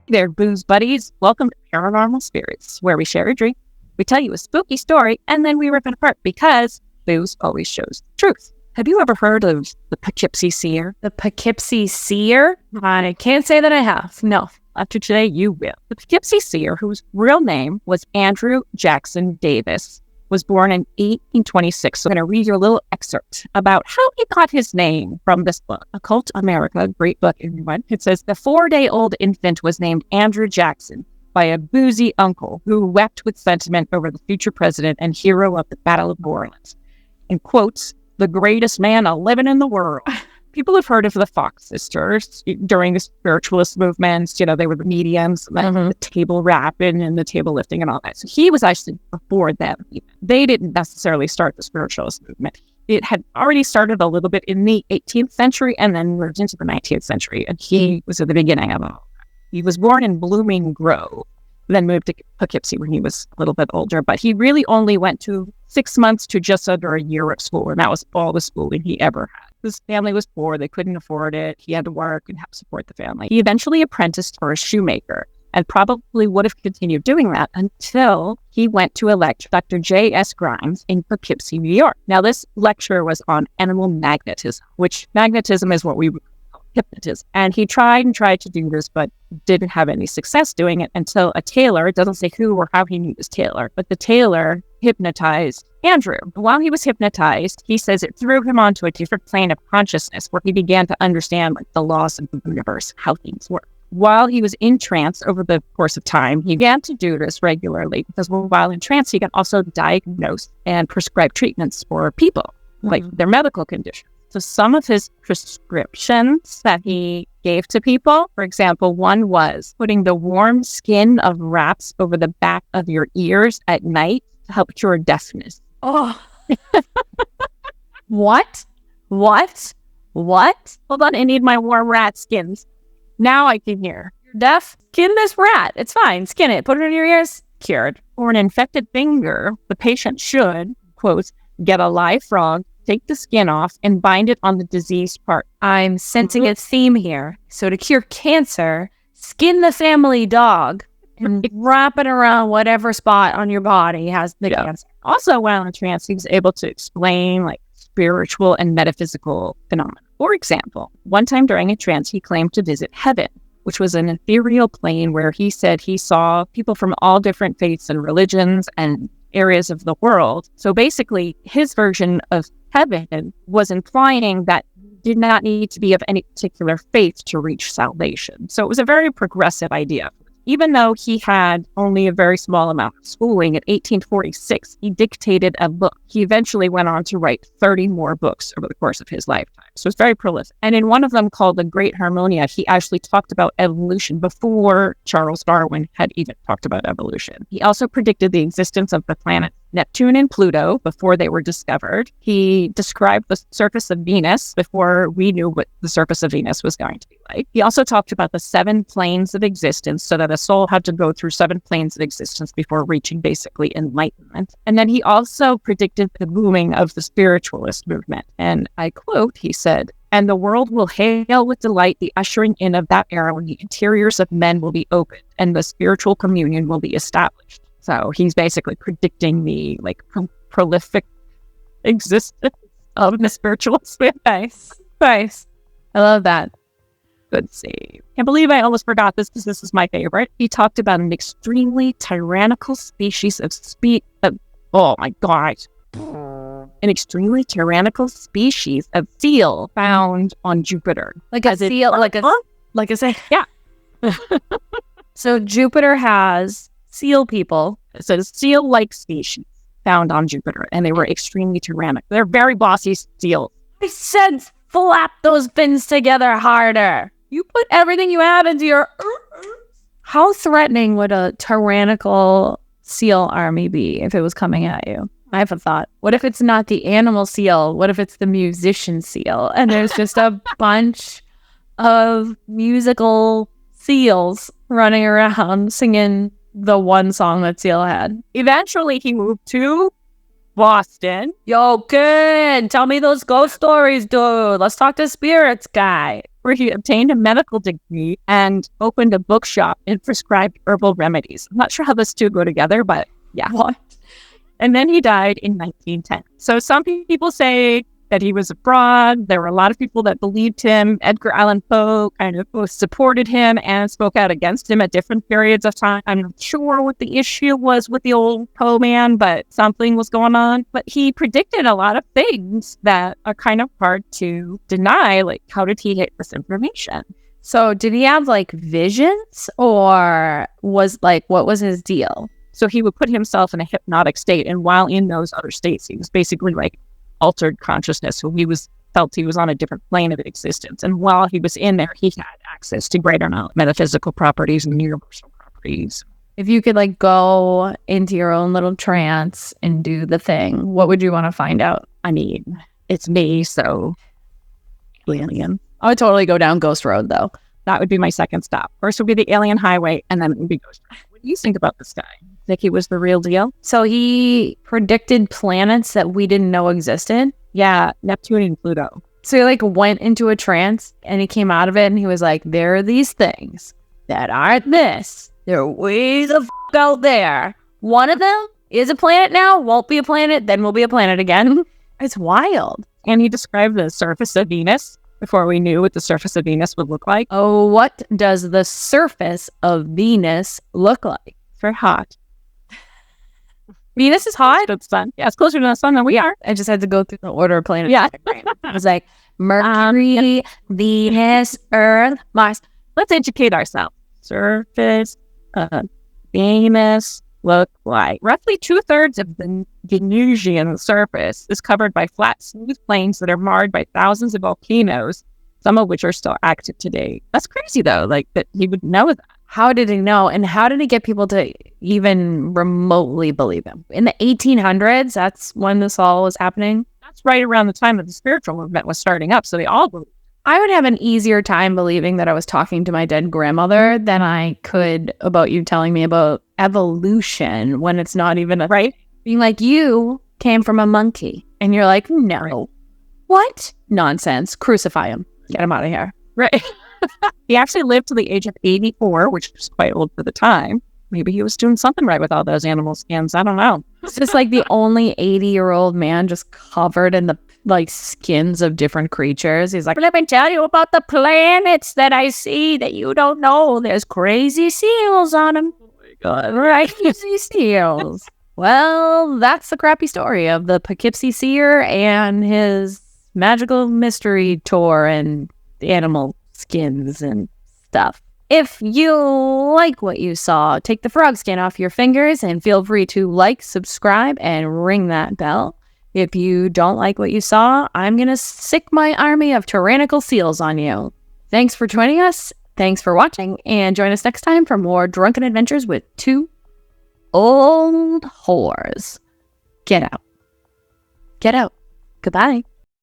There, booze buddies. Welcome to Paranormal Spirits, where we share a drink, we tell you a spooky story, and then we rip it apart because booze always shows the truth. Have you ever heard of the Poughkeepsie Seer? The Poughkeepsie Seer? I can't say that I have. No. After today, you will. The Poughkeepsie Seer, whose real name was Andrew Jackson Davis, was born in 1826. So I'm going to read you a little excerpt about how he got his name from this book, Occult America, great book, everyone. It says, the 4-day-old infant was named Andrew Jackson by a boozy uncle who wept with sentiment over the future president and hero of the Battle of New Orleans. In quotes, the greatest man a-living in the world. People have heard of the Fox sisters during the spiritualist movements. You know, they were the mediums, the table rapping and the table lifting and all that. So he was actually before them. They didn't necessarily start the spiritualist movement. It had already started a little bit in the 18th century and then moved into the 19th century. And he was at the beginning of it all. He was born in Blooming Grove, then moved to Poughkeepsie when he was a little bit older. But he really only went to 6 months to just under a year of school. And that was all the schooling he ever had. His family was poor. They couldn't afford it. He had to work and help support the family. He eventually apprenticed for a shoemaker and probably would have continued doing that until he went to a lecture, Dr. J.S. Grimes in Poughkeepsie, New York. Now, this lecture was on animal magnetism, which magnetism is what we would call hypnotism. And he tried to do this, but didn't have any success doing it until a tailor, it doesn't say who or how he knew this tailor, but the tailor hypnotized Andrew. While he was hypnotized, he says it threw him onto a different plane of consciousness where he began to understand the laws of the universe, how things work. While he was in trance over the course of time, he began to do this regularly because while in trance, he can also diagnose and prescribe treatments for people, like their medical conditions. So some of his prescriptions that he gave to people, for example, one was putting the warm skin of rats over the back of your ears at night to help cure deafness. Oh. What? Hold on, I need my warm rat skins. Now I can hear. You're deaf? Skin this rat. It's fine. Skin it. Put it in your ears. Cured. For an infected finger, the patient should, quote, get a live frog, take the skin off, and bind it on the diseased part. I'm sensing a theme here. So to cure cancer, skin the family dog and wrap it around whatever spot on your body has the cancer. Also, while in trance, he was able to explain spiritual and metaphysical phenomena. For example, one time during a trance, he claimed to visit heaven, which was an ethereal plane where he said he saw people from all different faiths and religions and areas of the world. So basically, his version of heaven was implying that you did not need to be of any particular faith to reach salvation. So it was a very progressive idea. Even though he had only a very small amount of schooling, in 1846, he dictated a book. He eventually went on to write 30 more books over the course of his lifetime. So it's very prolific. And in one of them called The Great Harmonia, he actually talked about evolution before Charles Darwin had even talked about evolution. He also predicted the existence of the planets Neptune and Pluto before they were discovered. He described the surface of Venus before we knew what the surface of Venus was going to be like. He also talked about the 7 planes of existence, so that a soul had to go through 7 planes of existence before reaching basically enlightenment. And then he also predicted the booming of the spiritualist movement. And I quote, he said, "And the world will hail with delight the ushering in of that era when the interiors of men will be opened and the spiritual communion will be established." So he's basically predicting the prolific existence of the spiritualist movement. Nice. I love that. Good save. Can't believe I almost forgot this because this is my favorite. He talked about an extremely tyrannical species of oh my God. An extremely tyrannical species of seal found on Jupiter. Like a seal, like a seal. Yeah. So Jupiter has seal people. It's a seal-like species found on Jupiter, and they were extremely tyrannical. They're very bossy seals. I said flap those fins together harder. You put everything you have into your... How threatening would a tyrannical seal army be if it was coming at you? I have a thought. What if it's not the animal seal? What if it's the musician seal? And there's just a bunch of musical seals running around singing the one song that Seal had. Eventually, he moved to Boston. Yo, kid, tell me those ghost stories, dude. Let's talk to spirits, guy. where he obtained a medical degree and opened a bookshop and prescribed herbal remedies. I'm not sure how those two go together, but yeah. What? And then he died in 1910. So some people say that he was a fraud. There were a lot of people that believed him. Edgar Allan Poe kind of both supported him and spoke out against him at different periods of time. I'm not sure what the issue was with the old Poe man, but something was going on. But he predicted a lot of things that are kind of hard to deny. Like, how did he get this information? So did he have like visions, or was like, what was his deal? So he would put himself in a hypnotic state. And while in those other states, he was basically like altered consciousness. So he felt he was on a different plane of existence. And while he was in there, he had access to greater knowledge, metaphysical properties and universal properties. If you could like go into your own little trance and do the thing, what would you want to find out? I mean, it's me, so alien. I would totally go down Ghost Road though. That would be my second stop. First would be the alien highway, and then it would be Ghost Road. What do you think about this guy? Think he was the real deal? So he predicted planets that we didn't know existed. Yeah, Neptune and Pluto. So he like went into a trance and he came out of it and he was like, there are these things that aren't this. They're way the out there. One of them is a planet now, won't be a planet, then will be a planet again. It's wild. And he described the surface of Venus before we knew what the surface of Venus would look like. Oh, what does the surface of Venus look like? Very hot. Venus is hot? The sun. Yeah, it's closer to the sun than we are. I just had to go through the order of planets. Yeah. I was like, Mercury, Venus, Earth, Mars. Let's educate ourselves. Surface of Venus look like. Roughly 2/3 of the Venusian surface is covered by flat, smooth plains that are marred by thousands of volcanoes, some of which are still active today. That's crazy, though, like that he would know that. How did he know? And how did he get people to even remotely believe him? In the 1800s, that's when this all was happening. That's right around the time that the spiritual movement was starting up. So they all believed. I would have an easier time believing that I was talking to my dead grandmother than I could about you telling me about evolution when it's not even a, right? Being like, you came from a monkey. And you're like, no. Right. What? Nonsense. Crucify him. Get him out of here. Right. He actually lived to the age of 84, which was quite old for the time. Maybe he was doing something right with all those animal skins. I don't know. It's just like the only 80-year-old man just covered in the like skins of different creatures. He's like, let me tell you about the planets that I see that you don't know. There's crazy seals on them. Oh my God. Crazy seals. Well, that's the crappy story of the Poughkeepsie Seer and his magical mystery tour and animal skins and stuff. If you like what you saw, take the frog skin off your fingers and feel free to like, subscribe, and ring that bell. If you don't like what you saw, I'm going to sick my army of tyrannical seals on you. Thanks for joining us. Thanks for watching, and join us next time for more drunken adventures with two old whores. Get out. Get out. Goodbye.